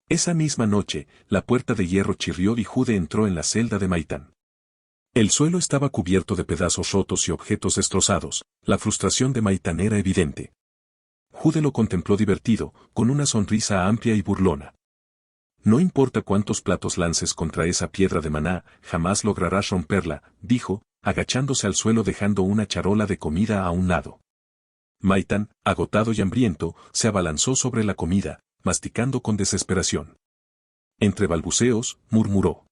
Esa misma noche, la puerta de hierro chirrió y Jude entró en la celda de Maitán. El suelo estaba cubierto de pedazos rotos y objetos destrozados. La frustración de Maitán era evidente. Jude lo contempló divertido, con una sonrisa amplia y burlona. No importa cuántos platos lances contra esa piedra de maná, jamás lograrás romperla, dijo, agachándose al suelo dejando una charola de comida a un lado. Maitán, agotado y hambriento, se abalanzó sobre la comida, masticando con desesperación. Entre balbuceos, murmuró.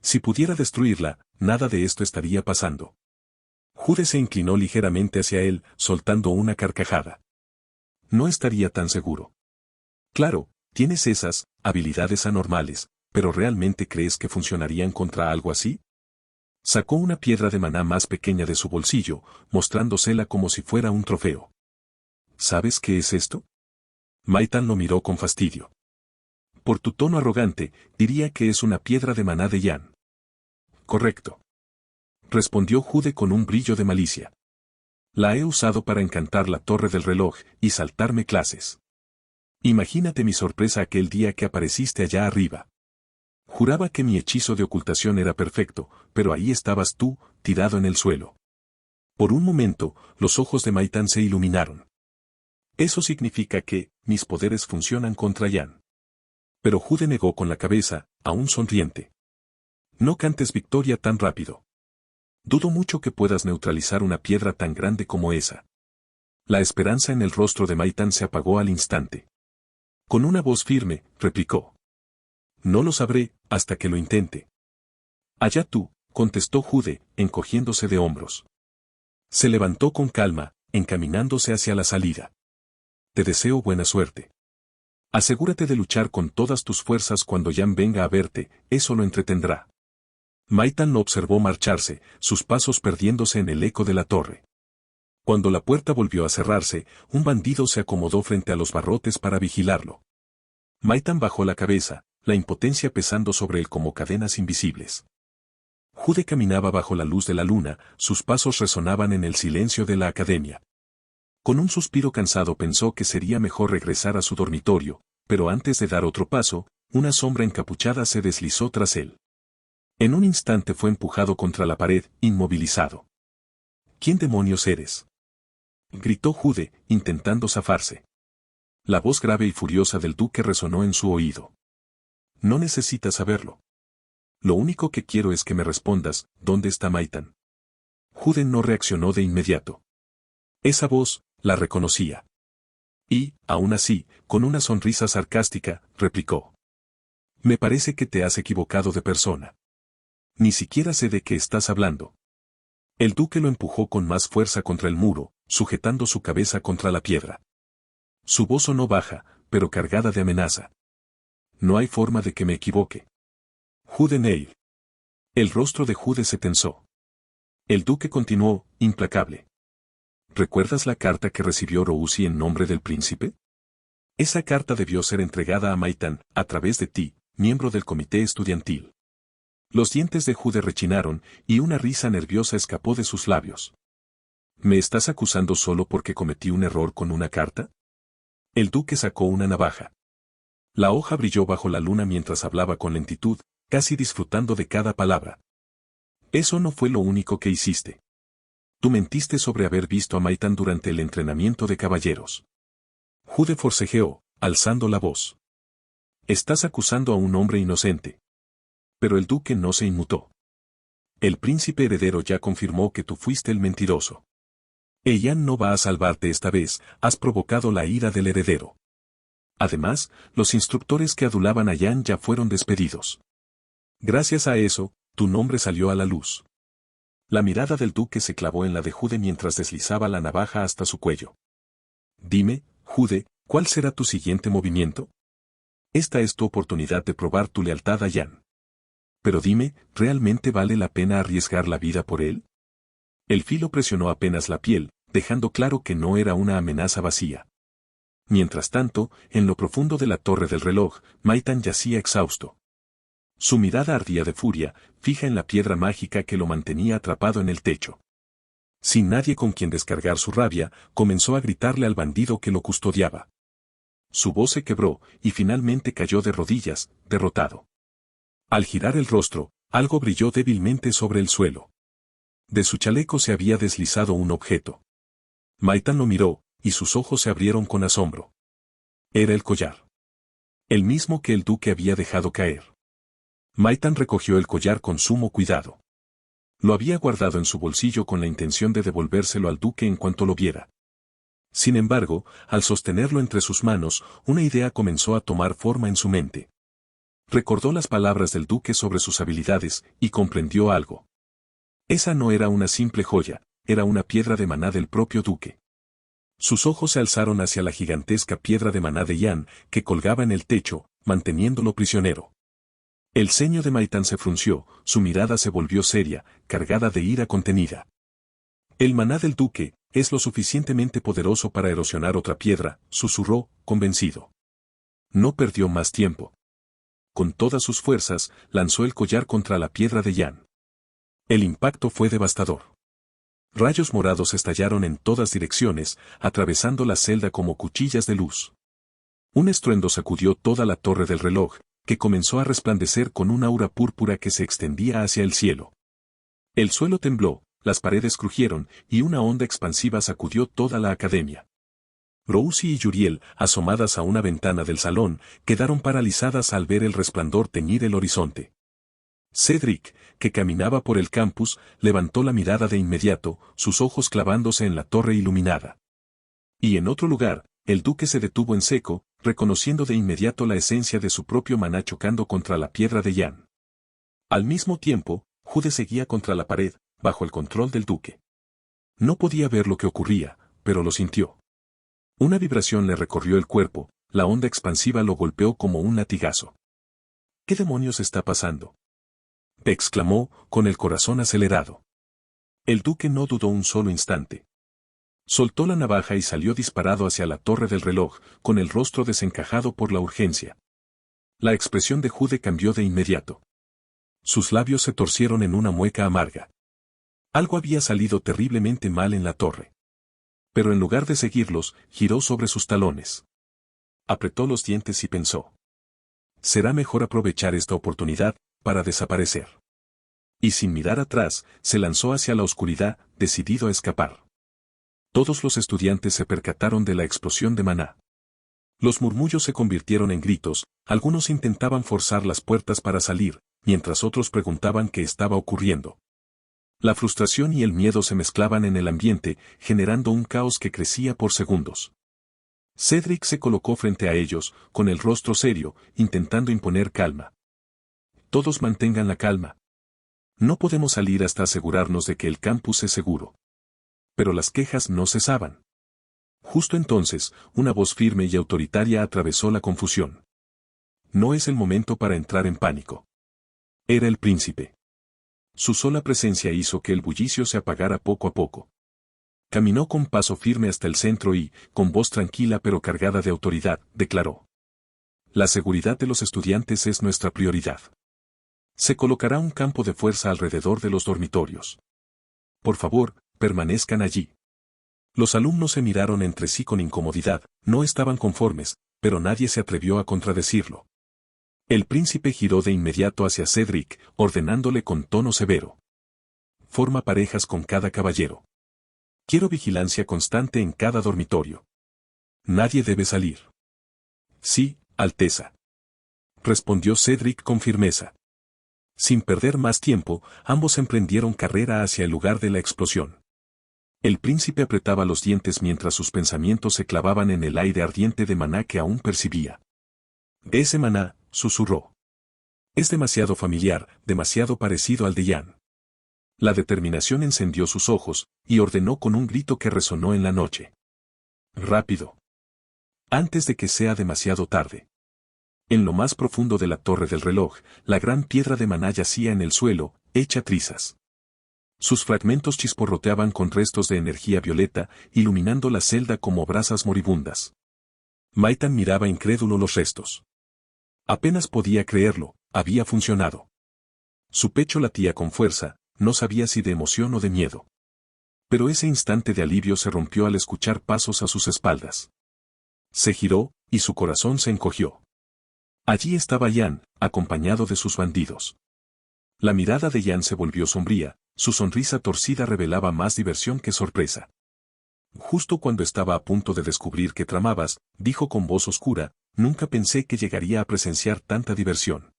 Si pudiera destruirla, nada de esto estaría pasando. Jude se inclinó ligeramente hacia él, soltando una carcajada. No estaría tan seguro. Claro, tienes esas habilidades anormales, pero ¿realmente crees que funcionarían contra algo así? Sacó una piedra de maná más pequeña de su bolsillo, mostrándosela como si fuera un trofeo. ¿Sabes qué es esto? Maitán lo miró con fastidio. Por tu tono arrogante, diría que es una piedra de maná de Yan. Correcto. Respondió Jude con un brillo de malicia. La he usado para encantar la torre del reloj y saltarme clases. Imagínate mi sorpresa aquel día que apareciste allá arriba. Juraba que mi hechizo de ocultación era perfecto, pero ahí estabas tú, tirado en el suelo. Por un momento, los ojos de Maitán se iluminaron. Eso significa que, mis poderes funcionan contra Yan. Pero Jude negó con la cabeza, aún sonriente. No cantes victoria tan rápido. Dudo mucho que puedas neutralizar una piedra tan grande como esa. La esperanza en el rostro de Maitán se apagó al instante. Con una voz firme, replicó. No lo sabré, hasta que lo intente. Allá tú, contestó Jude, encogiéndose de hombros. Se levantó con calma, encaminándose hacia la salida. Te deseo buena suerte. Asegúrate de luchar con todas tus fuerzas cuando Yan venga a verte, eso lo entretendrá. Maitán lo observó marcharse, sus pasos perdiéndose en el eco de la torre. Cuando la puerta volvió a cerrarse, un bandido se acomodó frente a los barrotes para vigilarlo. Maitán bajó la cabeza, la impotencia pesando sobre él como cadenas invisibles. Jude caminaba bajo la luz de la luna, sus pasos resonaban en el silencio de la academia. Con un suspiro cansado pensó que sería mejor regresar a su dormitorio, pero antes de dar otro paso, una sombra encapuchada se deslizó tras él. En un instante fue empujado contra la pared, inmovilizado. ¿Quién demonios eres? Gritó Jude, intentando zafarse. La voz grave y furiosa del duque resonó en su oído. No necesitas saberlo. Lo único que quiero es que me respondas, ¿dónde está Maitán? Jude no reaccionó de inmediato. Esa voz, la reconocía. Y, aún así, con una sonrisa sarcástica, replicó. Me parece que te has equivocado de persona. Ni siquiera sé de qué estás hablando. El duque lo empujó con más fuerza contra el muro, sujetando su cabeza contra la piedra. Su voz sonó baja, pero cargada de amenaza. No hay forma de que me equivoque. Jude Neil. El rostro de Jude se tensó. El duque continuó, implacable. ¿Recuerdas la carta que recibió Rousi en nombre del príncipe? Esa carta debió ser entregada a Maitán, a través de ti, miembro del comité estudiantil. Los dientes de Jude rechinaron, y una risa nerviosa escapó de sus labios. ¿Me estás acusando solo porque cometí un error con una carta? El duque sacó una navaja. La hoja brilló bajo la luna mientras hablaba con lentitud, casi disfrutando de cada palabra. Eso no fue lo único que hiciste. Tú mentiste sobre haber visto a Maitán durante el entrenamiento de caballeros. Jude forcejeó, alzando la voz. Estás acusando a un hombre inocente. Pero el duque no se inmutó. El príncipe heredero ya confirmó que tú fuiste el mentiroso. Yan no va a salvarte esta vez, has provocado la ira del heredero. Además, los instructores que adulaban a Yan ya fueron despedidos. Gracias a eso, tu nombre salió a la luz. La mirada del duque se clavó en la de Jude mientras deslizaba la navaja hasta su cuello. Dime, Jude, ¿cuál será tu siguiente movimiento? Esta es tu oportunidad de probar tu lealtad a Yan. Pero dime, ¿realmente vale la pena arriesgar la vida por él? El filo presionó apenas la piel, dejando claro que no era una amenaza vacía. Mientras tanto, en lo profundo de la torre del reloj, Maitán yacía exhausto. Su mirada ardía de furia, fija en la piedra mágica que lo mantenía atrapado en el techo. Sin nadie con quien descargar su rabia, comenzó a gritarle al bandido que lo custodiaba. su voz se quebró y finalmente cayó de rodillas, derrotado. Al girar el rostro, algo brilló débilmente sobre el suelo. De su chaleco se había deslizado un objeto. Maitan lo miró, y sus ojos se abrieron con asombro. Era el collar. El mismo que el duque había dejado caer. Maitan recogió el collar con sumo cuidado. Lo había guardado en su bolsillo con la intención de devolvérselo al duque en cuanto lo viera. Sin embargo, al sostenerlo entre sus manos, una idea comenzó a tomar forma en su mente. Recordó las palabras del duque sobre sus habilidades, y comprendió algo. Esa no era una simple joya, era una piedra de maná del propio duque. Sus ojos se alzaron hacia la gigantesca piedra de maná de Yan, que colgaba en el techo, manteniéndolo prisionero. El ceño de Maitan se frunció, su mirada se volvió seria, cargada de ira contenida. El maná del duque es lo suficientemente poderoso para erosionar otra piedra, susurró, convencido. No perdió más tiempo. Con todas sus fuerzas, lanzó el collar contra la piedra de Yan. El impacto fue devastador. Rayos morados estallaron en todas direcciones, atravesando la celda como cuchillas de luz. Un estruendo sacudió toda la torre del reloj, que comenzó a resplandecer con un aura púrpura que se extendía hacia el cielo. El suelo tembló, las paredes crujieron, y una onda expansiva sacudió toda la academia. Rousy y Yuriel, asomadas a una ventana del salón, quedaron paralizadas al ver el resplandor teñir el horizonte. Cedric, que caminaba por el campus, levantó la mirada de inmediato, sus ojos clavándose en la torre iluminada. Y en otro lugar, el duque se detuvo en seco, reconociendo de inmediato la esencia de su propio maná chocando contra la piedra de Yan. Al mismo tiempo, Jude seguía contra la pared, bajo el control del duque. No podía ver lo que ocurría, pero lo sintió. Una vibración le recorrió el cuerpo, la onda expansiva lo golpeó como un latigazo. ¿Qué demonios está pasando?, exclamó, con el corazón acelerado. El duque no dudó un solo instante. Soltó la navaja y salió disparado hacia la torre del reloj, con el rostro desencajado por la urgencia. La expresión de Jude cambió de inmediato. Sus labios se torcieron en una mueca amarga. Algo había salido terriblemente mal en la torre. Pero en lugar de seguirlos, giró sobre sus talones. Apretó los dientes y pensó: será mejor aprovechar esta oportunidad para desaparecer. Y sin mirar atrás, se lanzó hacia la oscuridad, decidido a escapar. Todos los estudiantes se percataron de la explosión de maná. Los murmullos se convirtieron en gritos, algunos intentaban forzar las puertas para salir, mientras otros preguntaban qué estaba ocurriendo. La frustración y el miedo se mezclaban en el ambiente, generando un caos que crecía por segundos. Cedric se colocó frente a ellos, con el rostro serio, intentando imponer calma. Todos mantengan la calma. No podemos salir hasta asegurarnos de que el campus es seguro. Pero las quejas no cesaban. Justo entonces, una voz firme y autoritaria atravesó la confusión. No es el momento para entrar en pánico. Era el príncipe. Su sola presencia hizo que el bullicio se apagara poco a poco. Caminó con paso firme hasta el centro y, con voz tranquila pero cargada de autoridad, declaró: la seguridad de los estudiantes es nuestra prioridad. Se colocará un campo de fuerza alrededor de los dormitorios. Por favor, permanezcan allí. Los alumnos se miraron entre sí con incomodidad, no estaban conformes, pero nadie se atrevió a contradecirlo. El príncipe giró de inmediato hacia Cedric, ordenándole con tono severo: forma parejas con cada caballero. Quiero vigilancia constante en cada dormitorio. Nadie debe salir. Sí, Alteza, respondió Cedric con firmeza. Sin perder más tiempo, ambos emprendieron carrera hacia el lugar de la explosión. El príncipe apretaba los dientes mientras sus pensamientos se clavaban en el aire ardiente de maná que aún percibía. Ese maná, susurró. Es demasiado familiar, demasiado parecido al de Yan. La determinación encendió sus ojos, y ordenó con un grito que resonó en la noche: rápido. Antes de que sea demasiado tarde. En lo más profundo de la torre del reloj, la gran piedra de maná yacía en el suelo, hecha trizas. Sus fragmentos chisporroteaban con restos de energía violeta, iluminando la celda como brasas moribundas. Maitan miraba incrédulo los restos. Apenas podía creerlo, había funcionado. Su pecho latía con fuerza, no sabía si de emoción o de miedo. Pero ese instante de alivio se rompió al escuchar pasos a sus espaldas. Se giró, y su corazón se encogió. Allí estaba Yan, acompañado de sus bandidos. La mirada de Yan se volvió sombría, su sonrisa torcida revelaba más diversión que sorpresa. Justo cuando estaba a punto de descubrir qué tramabas, dijo con voz oscura, nunca pensé que llegaría a presenciar tanta diversión.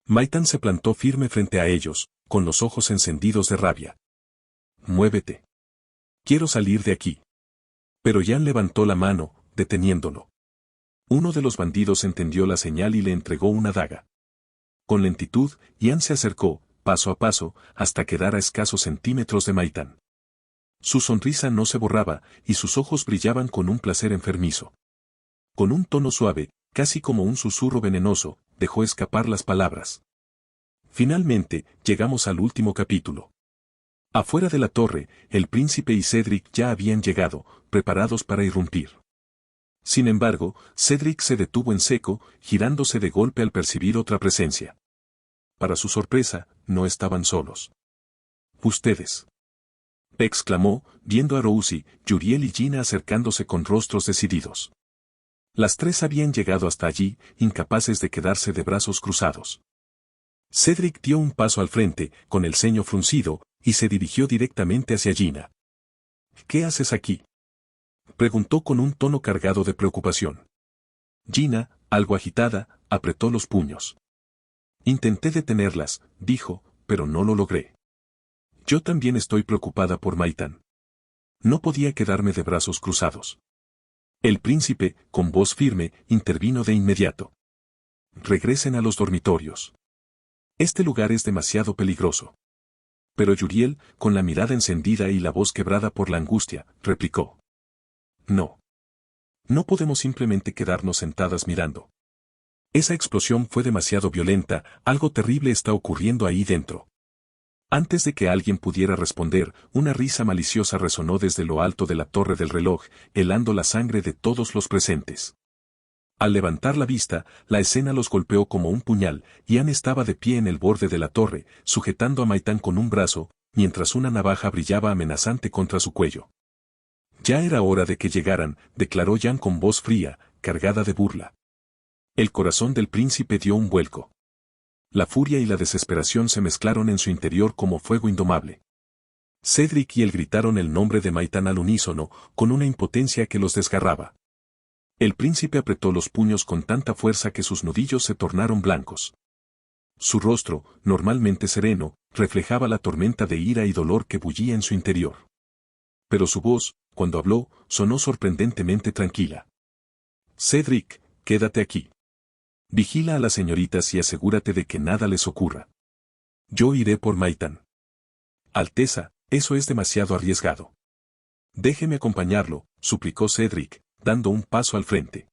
Maitan se plantó firme frente a ellos, con los ojos encendidos de rabia. Muévete. Quiero salir de aquí. Pero Yan levantó la mano, deteniéndolo. Uno de los bandidos entendió la señal y le entregó una daga. Con lentitud, Yan se acercó, paso a paso, hasta quedar a escasos centímetros de Maitan. Su sonrisa no se borraba, y sus ojos brillaban con un placer enfermizo. Con un tono suave, casi como un susurro venenoso, dejó escapar las palabras. Finalmente, llegamos al último capítulo. Afuera de la torre, el príncipe y Cedric ya habían llegado, preparados para irrumpir. Sin embargo, Cedric se detuvo en seco, girándose de golpe al percibir otra presencia. Para su sorpresa, no estaban solos. «Ustedes», exclamó, viendo a Rousey, Yuriel y Gina acercándose con rostros decididos. Las tres habían llegado hasta allí, incapaces de quedarse de brazos cruzados. Cedric dio un paso al frente, con el ceño fruncido, y se dirigió directamente hacia Gina. «¿Qué haces aquí?», preguntó con un tono cargado de preocupación. Gina, algo agitada, apretó los puños. «Intenté detenerlas», dijo, «pero no lo logré. Yo también estoy preocupada por Maitan. No podía quedarme de brazos cruzados». El príncipe, con voz firme, intervino de inmediato. «Regresen a los dormitorios. Este lugar es demasiado peligroso». Pero Yuriel, con la mirada encendida y la voz quebrada por la angustia, replicó. «No. No podemos simplemente quedarnos sentadas mirando. Esa explosión fue demasiado violenta, algo terrible está ocurriendo ahí dentro». Antes de que alguien pudiera responder, una risa maliciosa resonó desde lo alto de la torre del reloj, helando la sangre de todos los presentes. Al levantar la vista, la escena los golpeó como un puñal, y Anne estaba de pie en el borde de la torre, sujetando a Maitan con un brazo, mientras una navaja brillaba amenazante contra su cuello. «Ya era hora de que llegaran», declaró Yan con voz fría, cargada de burla. El corazón del príncipe dio un vuelco. La furia y la desesperación se mezclaron en su interior como fuego indomable. Cedric y él gritaron el nombre de Maitan al unísono, con una impotencia que los desgarraba. El príncipe apretó los puños con tanta fuerza que sus nudillos se tornaron blancos. Su rostro, normalmente sereno, reflejaba la tormenta de ira y dolor que bullía en su interior. Pero su voz, cuando habló, sonó sorprendentemente tranquila. «Cedric, quédate aquí. Vigila a las señoritas y asegúrate de que nada les ocurra. Yo iré por Maitan». «Alteza, eso es demasiado arriesgado». «Déjeme acompañarlo», suplicó Cedric, dando un paso al frente.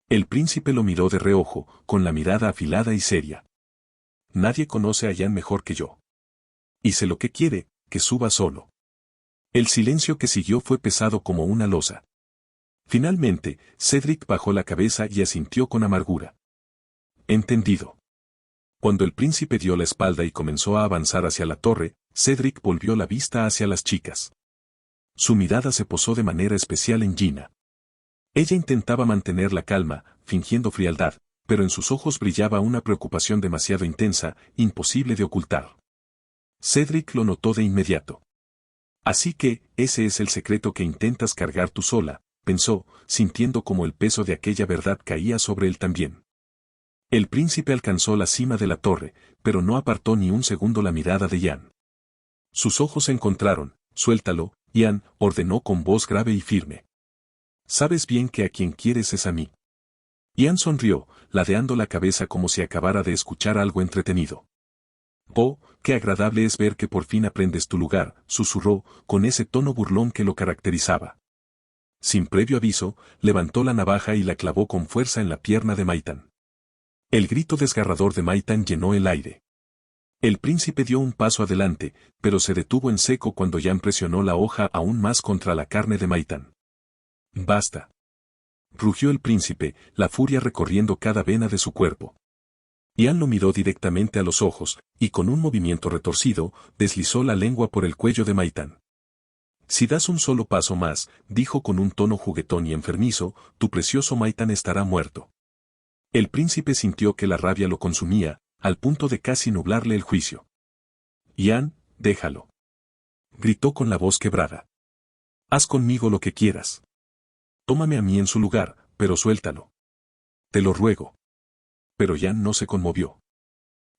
El príncipe lo miró de reojo, con la mirada afilada y seria. «Nadie conoce a Yan mejor que yo. Y sé lo que quiere, que suba solo». El silencio que siguió fue pesado como una losa. Finalmente, Cedric bajó la cabeza y asintió con amargura. «Entendido». Cuando el príncipe dio la espalda y comenzó a avanzar hacia la torre, Cedric volvió la vista hacia las chicas. Su mirada se posó de manera especial en Gina. Ella intentaba mantener la calma, fingiendo frialdad, pero en sus ojos brillaba una preocupación demasiado intensa, imposible de ocultar. Cedric lo notó de inmediato. «Así que, ese es el secreto que intentas cargar tú sola», pensó, sintiendo como el peso de aquella verdad caía sobre él también. El príncipe alcanzó la cima de la torre, pero no apartó ni un segundo la mirada de Yan. Sus ojos se encontraron. «Suéltalo», Yan ordenó con voz grave y firme. «Sabes bien que a quien quieres es a mí». Yan sonrió, ladeando la cabeza como si acabara de escuchar algo entretenido. «Oh, qué agradable es ver que por fin aprendes tu lugar», susurró, con ese tono burlón que lo caracterizaba. Sin previo aviso, levantó la navaja y la clavó con fuerza en la pierna de Maitan. El grito desgarrador de Maitan llenó el aire. El príncipe dio un paso adelante, pero se detuvo en seco cuando Yan presionó la hoja aún más contra la carne de Maitan. «Basta», rugió el príncipe, la furia recorriendo cada vena de su cuerpo. Yan lo miró directamente a los ojos, y con un movimiento retorcido, deslizó la lengua por el cuello de Maitan. Si das un solo paso más, dijo con un tono juguetón y enfermizo, tu precioso Maitan estará muerto. El príncipe sintió que la rabia lo consumía, al punto de casi nublarle el juicio. Ian, déjalo. Gritó con la voz quebrada. Haz conmigo lo que quieras. Tómame a mí en su lugar, pero suéltalo. Te lo ruego. Pero Ian no se conmovió.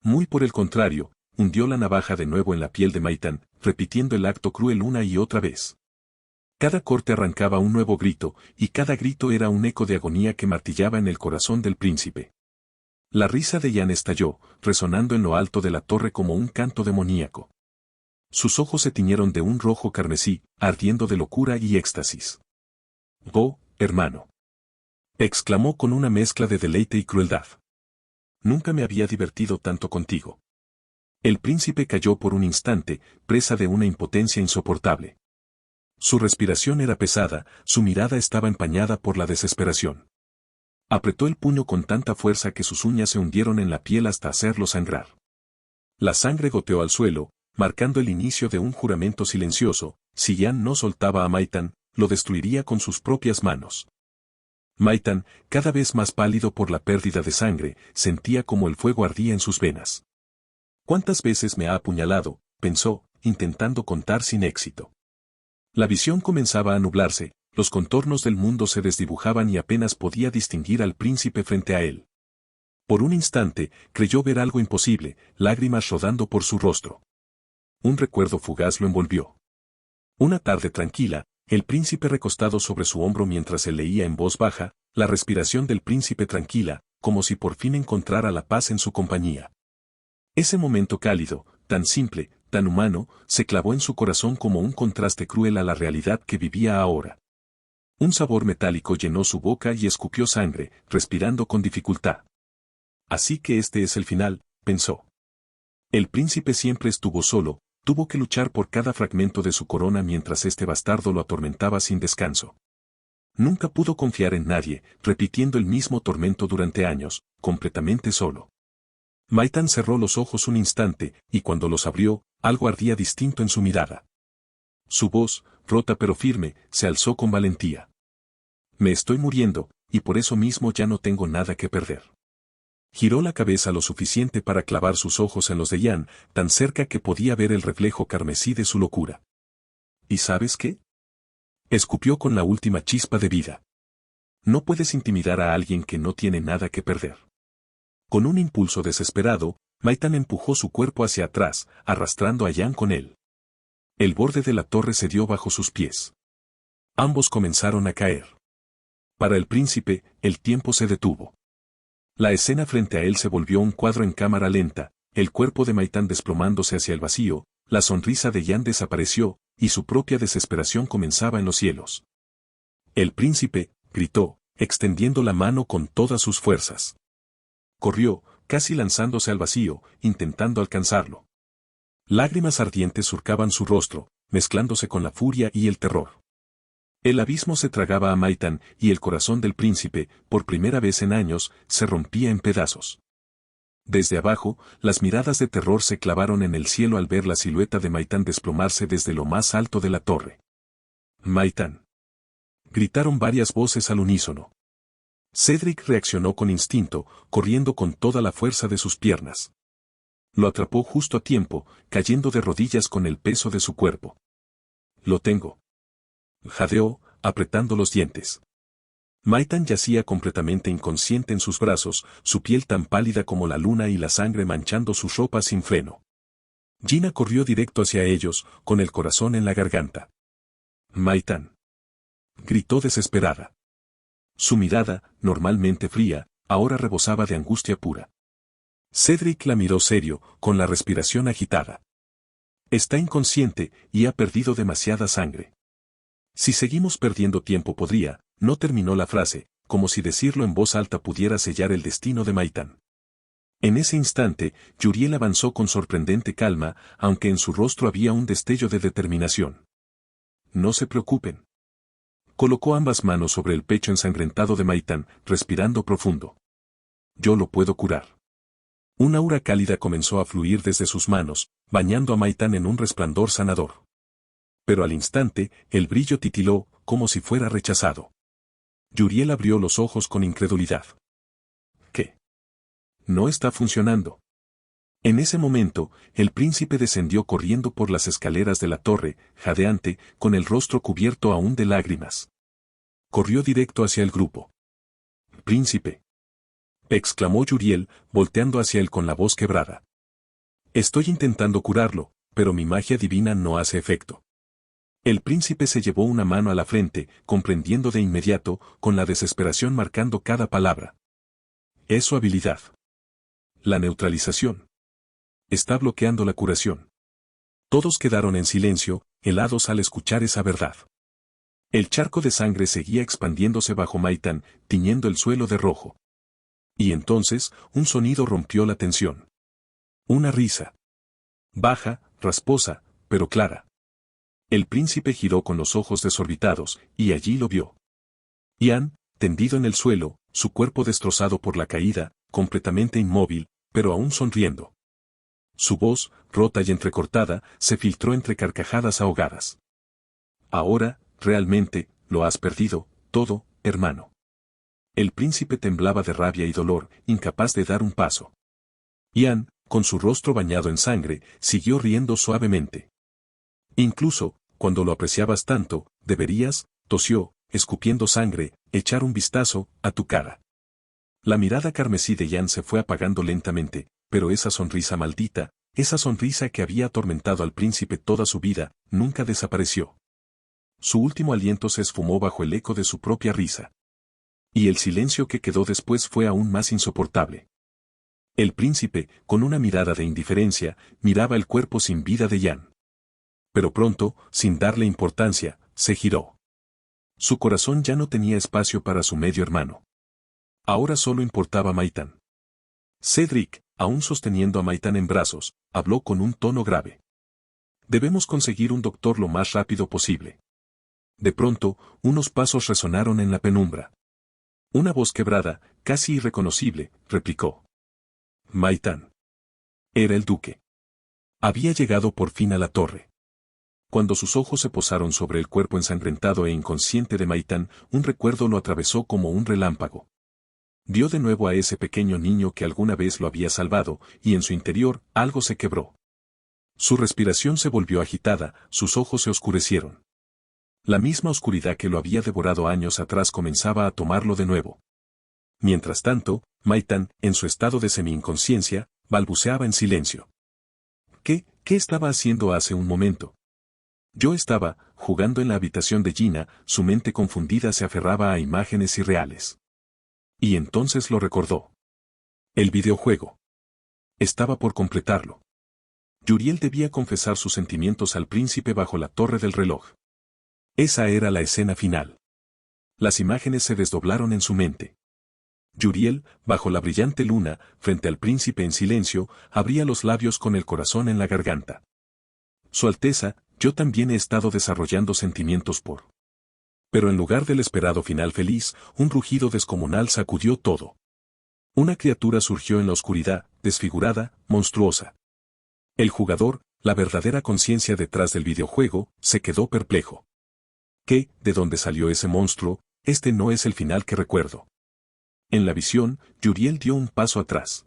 Muy por el contrario, hundió la navaja de nuevo en la piel de Maitan, repitiendo el acto cruel una y otra vez. Cada corte arrancaba un nuevo grito, y cada grito era un eco de agonía que martillaba en el corazón del príncipe. La risa de Ian estalló, resonando en lo alto de la torre como un canto demoníaco. Sus ojos se tiñeron de un rojo carmesí, ardiendo de locura y éxtasis. «Oh, hermano», exclamó con una mezcla de deleite y crueldad. «Nunca me había divertido tanto contigo». El príncipe cayó por un instante, presa de una impotencia insoportable. Su respiración era pesada, su mirada estaba empañada por la desesperación. Apretó el puño con tanta fuerza que sus uñas se hundieron en la piel hasta hacerlo sangrar. La sangre goteó al suelo, marcando el inicio de un juramento silencioso: si Ian no soltaba a Maitan, lo destruiría con sus propias manos. Maitan, cada vez más pálido por la pérdida de sangre, sentía como el fuego ardía en sus venas. ¿Cuántas veces me ha apuñalado?, pensó, intentando contar sin éxito. La visión comenzaba a nublarse, los contornos del mundo se desdibujaban y apenas podía distinguir al príncipe frente a él. Por un instante, creyó ver algo imposible, lágrimas rodando por su rostro. Un recuerdo fugaz lo envolvió. Una tarde tranquila, el príncipe recostado sobre su hombro mientras él leía en voz baja, la respiración del príncipe tranquila, como si por fin encontrara la paz en su compañía. Ese momento cálido, tan simple, tan humano, se clavó en su corazón como un contraste cruel a la realidad que vivía ahora. Un sabor metálico llenó su boca y escupió sangre, respirando con dificultad. Así que este es el final, pensó. El príncipe siempre estuvo solo, tuvo que luchar por cada fragmento de su corona mientras este bastardo lo atormentaba sin descanso. Nunca pudo confiar en nadie, repitiendo el mismo tormento durante años, completamente solo. Maitan cerró los ojos un instante, y cuando los abrió, algo ardía distinto en su mirada. Su voz, rota pero firme, se alzó con valentía. Me estoy muriendo, y por eso mismo ya no tengo nada que perder. Giró la cabeza lo suficiente para clavar sus ojos en los de Ian, tan cerca que podía ver el reflejo carmesí de su locura. ¿Y sabes qué? Escupió con la última chispa de vida. No puedes intimidar a alguien que no tiene nada que perder. Con un impulso desesperado, Maitan empujó su cuerpo hacia atrás, arrastrando a Ian con él. El borde de la torre cedió bajo sus pies. Ambos comenzaron a caer. Para el príncipe, el tiempo se detuvo. La escena frente a él se volvió un cuadro en cámara lenta, el cuerpo de Maitan desplomándose hacia el vacío, la sonrisa de Ian desapareció, y su propia desesperación comenzaba en los cielos. El príncipe, gritó, extendiendo la mano con todas sus fuerzas. Corrió, casi lanzándose al vacío, intentando alcanzarlo. Lágrimas ardientes surcaban su rostro, mezclándose con la furia y el terror. El abismo se tragaba a Maitan, y el corazón del príncipe, por primera vez en años, se rompía en pedazos. Desde abajo, las miradas de terror se clavaron en el cielo al ver la silueta de Maitan desplomarse desde lo más alto de la torre. «Maitan», gritaron varias voces al unísono. Cedric reaccionó con instinto, corriendo con toda la fuerza de sus piernas. Lo atrapó justo a tiempo, cayendo de rodillas con el peso de su cuerpo. «Lo tengo», jadeó, apretando los dientes. Maitan yacía completamente inconsciente en sus brazos, su piel tan pálida como la luna y la sangre manchando sus ropas sin freno. Gina corrió directo hacia ellos, con el corazón en la garganta. «Maitan», gritó desesperada. Su mirada, normalmente fría, ahora rebosaba de angustia pura. Cedric la miró serio, con la respiración agitada. «Está inconsciente, y ha perdido demasiada sangre. Si seguimos perdiendo tiempo podría», no terminó la frase, como si decirlo en voz alta pudiera sellar el destino de Maitan. En ese instante, Yuriel avanzó con sorprendente calma, aunque en su rostro había un destello de determinación. «No se preocupen». Colocó ambas manos sobre el pecho ensangrentado de Maitan, respirando profundo. «Yo lo puedo curar». Un aura cálida comenzó a fluir desde sus manos, bañando a Maitan en un resplandor sanador. Pero al instante, el brillo titiló, como si fuera rechazado. Yuriel abrió los ojos con incredulidad. ¿Qué? No está funcionando. En ese momento, el príncipe descendió corriendo por las escaleras de la torre, jadeante, con el rostro cubierto aún de lágrimas. Corrió directo hacia el grupo. «Príncipe», exclamó Yuriel, volteando hacia él con la voz quebrada. «Estoy intentando curarlo, pero mi magia divina no hace efecto». El príncipe se llevó una mano a la frente, comprendiendo de inmediato, con la desesperación marcando cada palabra. Es su habilidad. La neutralización. Está bloqueando la curación. Todos quedaron en silencio, helados al escuchar esa verdad. El charco de sangre seguía expandiéndose bajo Maitán, tiñendo el suelo de rojo. Y entonces, un sonido rompió la tensión. Una risa. Baja, rasposa, pero clara. El príncipe giró con los ojos desorbitados, y allí lo vio. Ian, tendido en el suelo, su cuerpo destrozado por la caída, completamente inmóvil, pero aún sonriendo. Su voz, rota y entrecortada, se filtró entre carcajadas ahogadas. Ahora, realmente, lo has perdido, todo, hermano. El príncipe temblaba de rabia y dolor, incapaz de dar un paso. Ian, con su rostro bañado en sangre, siguió riendo suavemente. Incluso, cuando lo apreciabas tanto, deberías, tosió, escupiendo sangre, echar un vistazo a tu cara. La mirada carmesí de Ian se fue apagando lentamente, pero esa sonrisa maldita, esa sonrisa que había atormentado al príncipe toda su vida, nunca desapareció. Su último aliento se esfumó bajo el eco de su propia risa. Y el silencio que quedó después fue aún más insoportable. El príncipe, con una mirada de indiferencia, miraba el cuerpo sin vida de Ian. Pero pronto, sin darle importancia, se giró. Su corazón ya no tenía espacio para su medio hermano. Ahora solo importaba Maitán. Cedric, aún sosteniendo a Maitán en brazos, habló con un tono grave. Debemos conseguir un doctor lo más rápido posible. De pronto, unos pasos resonaron en la penumbra. Una voz quebrada, casi irreconocible, replicó. Maitán. Era el duque. Había llegado por fin a la torre. Cuando sus ojos se posaron sobre el cuerpo ensangrentado e inconsciente de Maitán, un recuerdo lo atravesó como un relámpago. Vio de nuevo a ese pequeño niño que alguna vez lo había salvado, y en su interior, algo se quebró. Su respiración se volvió agitada, sus ojos se oscurecieron. La misma oscuridad que lo había devorado años atrás comenzaba a tomarlo de nuevo. Mientras tanto, Maitán, en su estado de semi-inconsciencia, balbuceaba en silencio. ¿Qué estaba haciendo hace un momento? Yo estaba, jugando en la habitación de Gina, su mente confundida se aferraba a imágenes irreales. Y entonces lo recordó. El videojuego. Estaba por completarlo. Yuriel debía confesar sus sentimientos al príncipe bajo la torre del reloj. Esa era la escena final. Las imágenes se desdoblaron en su mente. Yuriel, bajo la brillante luna, frente al príncipe en silencio, abría los labios con el corazón en la garganta. Su Alteza, yo también he estado desarrollando sentimientos por. Pero en lugar del esperado final feliz, un rugido descomunal sacudió todo. Una criatura surgió en la oscuridad, desfigurada, monstruosa. El jugador, la verdadera conciencia detrás del videojuego, se quedó perplejo. ¿De dónde salió ese monstruo? Este no es el final que recuerdo. En la visión, Yuriel dio un paso atrás.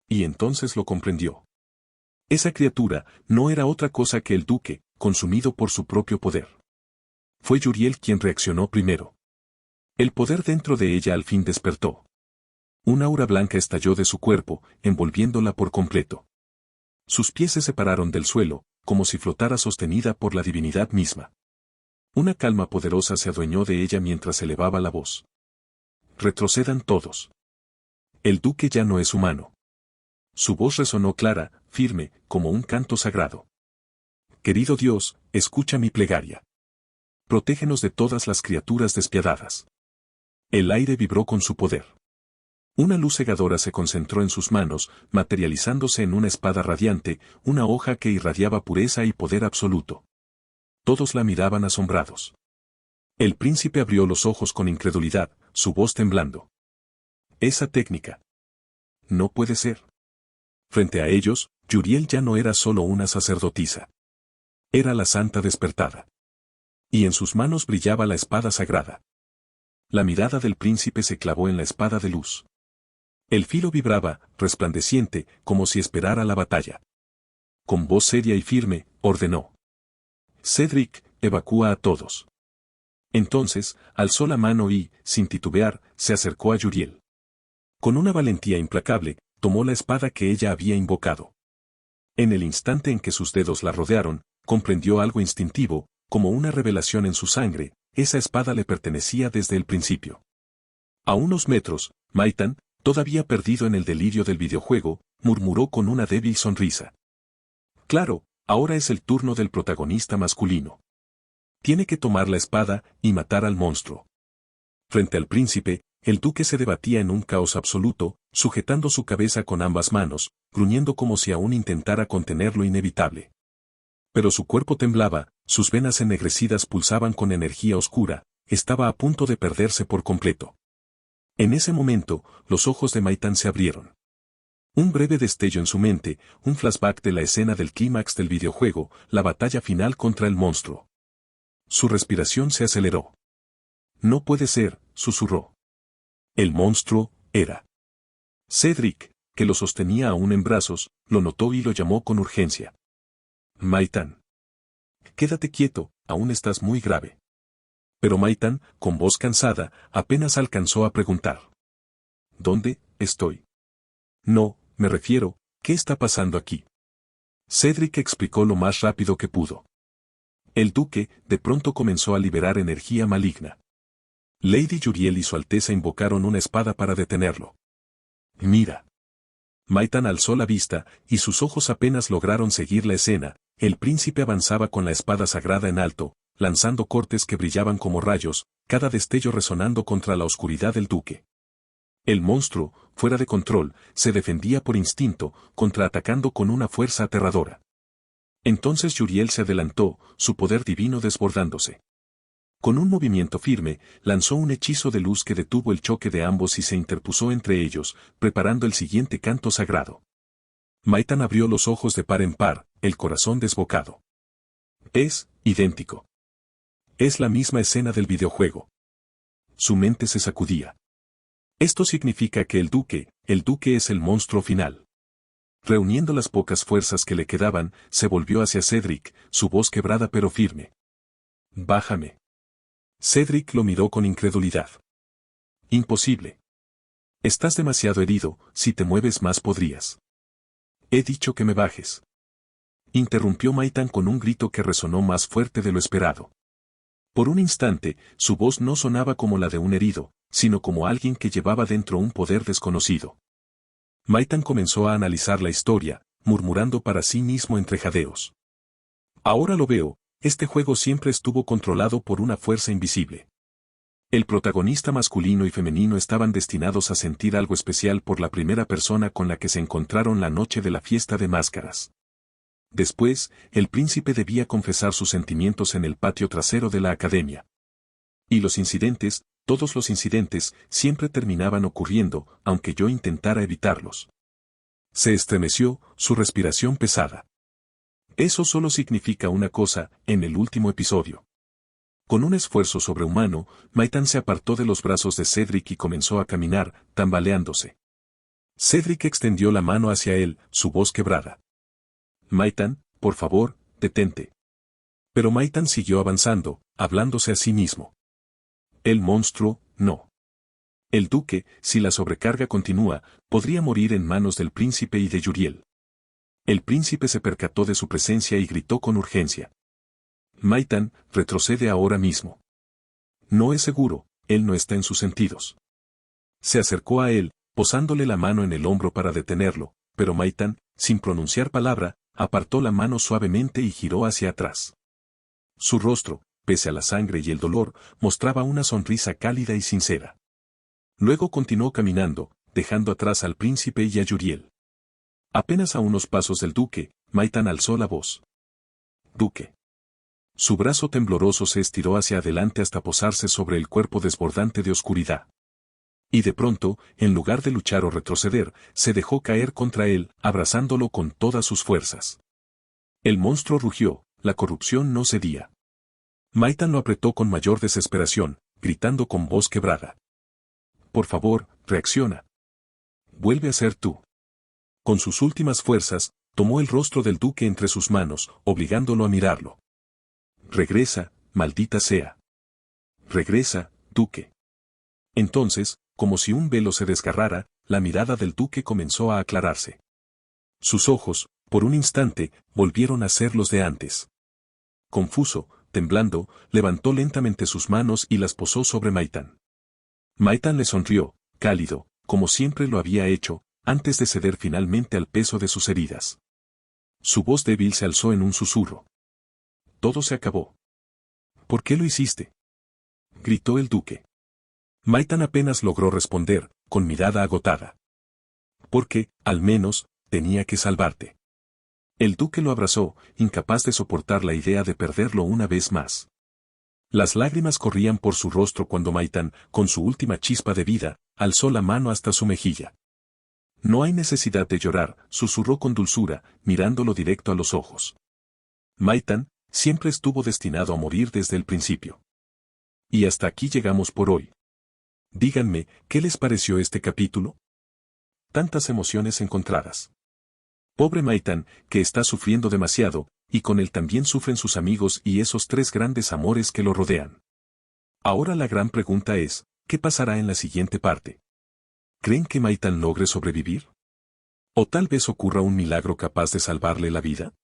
Y entonces lo comprendió. Esa criatura no era otra cosa que el duque, consumido por su propio poder. Fue Yuriel quien reaccionó primero. El poder dentro de ella al fin despertó. Un aura blanca estalló de su cuerpo, envolviéndola por completo. Sus pies se separaron del suelo, como si flotara sostenida por la divinidad misma. Una calma poderosa se adueñó de ella mientras elevaba la voz. Retrocedan todos. El duque ya no es humano. Su voz resonó clara, firme, como un canto sagrado. Querido Dios, escucha mi plegaria. Protégenos de todas las criaturas despiadadas. El aire vibró con su poder. Una luz cegadora se concentró en sus manos, materializándose en una espada radiante, una hoja que irradiaba pureza y poder absoluto. Todos la miraban asombrados. El príncipe abrió los ojos con incredulidad, su voz temblando. Esa técnica. No puede ser. Frente a ellos, Yuriel ya no era solo una sacerdotisa. Era la santa despertada. Y en sus manos brillaba la espada sagrada. La mirada del príncipe se clavó en la espada de luz. El filo vibraba, resplandeciente, como si esperara la batalla. Con voz seria y firme, ordenó: Cedric, evacúa a todos. Entonces, alzó la mano y, sin titubear, se acercó a Yuriel. Con una valentía implacable, tomó la espada que ella había invocado. En el instante en que sus dedos la rodearon, comprendió algo instintivo, como una revelación en su sangre: esa espada le pertenecía desde el principio. A unos metros, Maitan, todavía perdido en el delirio del videojuego, murmuró con una débil sonrisa: Claro, ahora es el turno del protagonista masculino. Tiene que tomar la espada y matar al monstruo. Frente al príncipe, el duque se debatía en un caos absoluto, sujetando su cabeza con ambas manos, gruñendo como si aún intentara contener lo inevitable. Pero su cuerpo temblaba, sus venas ennegrecidas pulsaban con energía oscura, estaba a punto de perderse por completo. En ese momento, los ojos de Maitan se abrieron. Un breve destello en su mente, un flashback de la escena del clímax del videojuego, la batalla final contra el monstruo. Su respiración se aceleró. No puede ser, susurró. El monstruo era Cedric, que lo sostenía aún en brazos, lo notó y lo llamó con urgencia. Maitan. Quédate quieto, aún estás muy grave. Pero Maitan, con voz cansada, apenas alcanzó a preguntar: ¿Dónde estoy? No, me refiero, ¿qué está pasando aquí? Cedric explicó lo más rápido que pudo. El duque, de pronto comenzó a liberar energía maligna. Lady Yuriel y su Alteza invocaron una espada para detenerlo. Mira. Maitan alzó la vista, y sus ojos apenas lograron seguir la escena. El príncipe avanzaba con la espada sagrada en alto, lanzando cortes que brillaban como rayos, cada destello resonando contra la oscuridad del duque. El monstruo, fuera de control, se defendía por instinto, contraatacando con una fuerza aterradora. Entonces Yuriel se adelantó, su poder divino desbordándose. Con un movimiento firme, lanzó un hechizo de luz que detuvo el choque de ambos y se interpuso entre ellos, preparando el siguiente canto sagrado. Maitan abrió los ojos de par en par, el corazón desbocado. Es idéntico. Es la misma escena del videojuego. Su mente se sacudía. Esto significa que el duque es el monstruo final. Reuniendo las pocas fuerzas que le quedaban, se volvió hacia Cedric, su voz quebrada pero firme. Bájame. Cedric lo miró con incredulidad. Imposible. Estás demasiado herido, si te mueves más podrías. He dicho que me bajes. Interrumpió Maitan con un grito que resonó más fuerte de lo esperado. Por un instante, su voz no sonaba como la de un herido, sino como alguien que llevaba dentro un poder desconocido. Maitan comenzó a analizar la historia, murmurando para sí mismo entre jadeos. Ahora lo veo, este juego siempre estuvo controlado por una fuerza invisible. El protagonista masculino y femenino estaban destinados a sentir algo especial por la primera persona con la que se encontraron la noche de la fiesta de máscaras. Después, el príncipe debía confesar sus sentimientos en el patio trasero de la academia. Y los incidentes, todos los incidentes, siempre terminaban ocurriendo, aunque yo intentara evitarlos. Se estremeció, su respiración pesada. Eso solo significa una cosa: en el último episodio. Con un esfuerzo sobrehumano, Maitan se apartó de los brazos de Cedric y comenzó a caminar, tambaleándose. Cedric extendió la mano hacia él, su voz quebrada. Maitan, por favor, detente. Pero Maitan siguió avanzando, hablándose a sí mismo. El monstruo, no. El duque, si la sobrecarga continúa, podría morir en manos del príncipe y de Yuriel. El príncipe se percató de su presencia y gritó con urgencia. Maitan, retrocede ahora mismo. No es seguro, él no está en sus sentidos. Se acercó a él, posándole la mano en el hombro para detenerlo, pero Maitan, sin pronunciar palabra, apartó la mano suavemente y giró hacia atrás. Su rostro, pese a la sangre y el dolor, mostraba una sonrisa cálida y sincera. Luego continuó caminando, dejando atrás al príncipe y a Yuriel. Apenas a unos pasos del duque, Maitan alzó la voz. Duque. Su brazo tembloroso se estiró hacia adelante hasta posarse sobre el cuerpo desbordante de oscuridad. Y de pronto, en lugar de luchar o retroceder, se dejó caer contra él, abrazándolo con todas sus fuerzas. El monstruo rugió, la corrupción no cedía. Maitan lo apretó con mayor desesperación, gritando con voz quebrada. Por favor, reacciona. Vuelve a ser tú. Con sus últimas fuerzas, tomó el rostro del duque entre sus manos, obligándolo a mirarlo. Regresa, maldita sea. Regresa, duque. Entonces, como si un velo se desgarrara, la mirada del duque comenzó a aclararse. Sus ojos, por un instante, volvieron a ser los de antes. Confuso, temblando, levantó lentamente sus manos y las posó sobre Maitan. Maitan le sonrió, cálido, como siempre lo había hecho, antes de ceder finalmente al peso de sus heridas. Su voz débil se alzó en un susurro. Todo se acabó. ¿Por qué lo hiciste?, gritó el duque. Maitan apenas logró responder, con mirada agotada. Porque, al menos, tenía que salvarte. El duque lo abrazó, incapaz de soportar la idea de perderlo una vez más. Las lágrimas corrían por su rostro cuando Maitan, con su última chispa de vida, alzó la mano hasta su mejilla. No hay necesidad de llorar, susurró con dulzura, mirándolo directo a los ojos. Maitan siempre estuvo destinado a morir desde el principio. Y hasta aquí llegamos por hoy. Díganme, ¿qué les pareció este capítulo? Tantas emociones encontradas. Pobre Maitan, que está sufriendo demasiado, y con él también sufren sus amigos y esos tres grandes amores que lo rodean. Ahora la gran pregunta es, ¿qué pasará en la siguiente parte? ¿Creen que Maitan logre sobrevivir? ¿O tal vez ocurra un milagro capaz de salvarle la vida?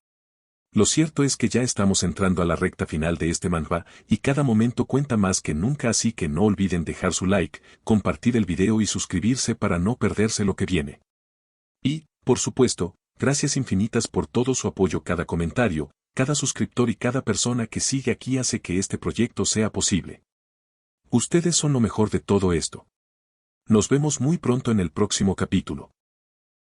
Lo cierto es que ya estamos entrando a la recta final de este manhwa, y cada momento cuenta más que nunca, así que no olviden dejar su like, compartir el video y suscribirse para no perderse lo que viene. Y, por supuesto, gracias infinitas por todo su apoyo. Cada comentario, cada suscriptor y cada persona que sigue aquí hace que este proyecto sea posible. Ustedes son lo mejor de todo esto. Nos vemos muy pronto en el próximo capítulo.